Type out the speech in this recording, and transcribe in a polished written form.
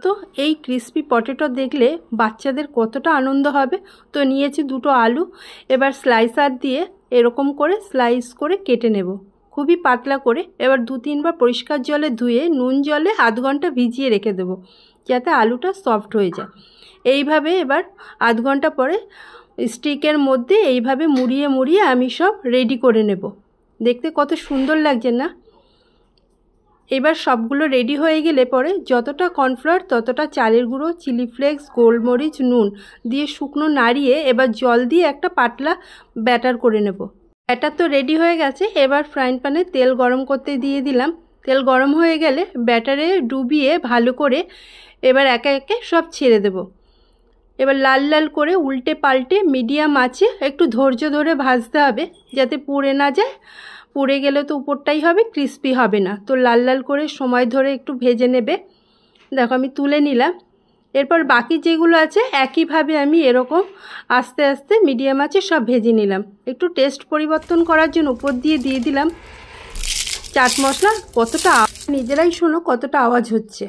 তো এই crispy potato দেখলে বাচ্চাদের কতটা আনন্দ হবে। তো নিয়েছি দুটো আলু, এবার স্লাইসার দিয়ে এরকম করে স্লাইস করে কেটে নেব, খুবই পাতলা করে। এবার 2-3 বার পরিষ্কার জলে ধুয়ে নুন জলে আধ ঘন্টা ভিজিয়ে রেখে দেবো, যাতে আলুটা সফট হয়ে যায়। এইভাবে এবার আধ ঘন্টা পরে স্টিকের মধ্যে এইভাবে মুড়িয়ে মুড়িয়ে আমি সব রেডি করে নেব। দেখতে কত সুন্দর লাগছে না? এবার সবগুলো রেডি হয়ে গেলে পরে যতটা কর্নফ্লাওয়ার ততটা চালের গুঁড়ো, চিলি ফ্লেক্স, গোলমরিচ, নুন দিয়ে শুকনো নাড়িয়ে এবার জল দিয়ে একটা পাতলা ব্যাটার করে নেব। ব্যাটার তো রেডি হয়ে গেছে। এবার ফ্রাইং প্যানে তেল গরম করতে দিয়ে দিলাম। তেল গরম হয়ে গেলে ব্যাটারে ডুবিয়ে ভালো করে এবার একে একে সব ছেড়ে দেব। এবার লাল লাল করে উল্টে পাল্টে মিডিয়াম আঁচে একটু ধৈর্য ধরে ভাজতে হবে, যাতে পুড়ে না যায়। পুড়ে গেলে তো উপরটাই হবে, ক্রিস্পি হবে না। তো লাল লাল করে সময় ধরে একটু ভেজে নেবে। দেখো আমি তুলে নিলাম। এরপর বাকি যেগুলো আছে একইভাবে আমি এরকম আস্তে আস্তে মিডিয়াম আঁচে সব ভেজে নিলাম। একটু টেস্ট পরিবর্তন করার জন্য উপর দিয়ে দিলাম চাট মশলা। কতটা নিজেরাই শোনো কতটা আওয়াজ হচ্ছে।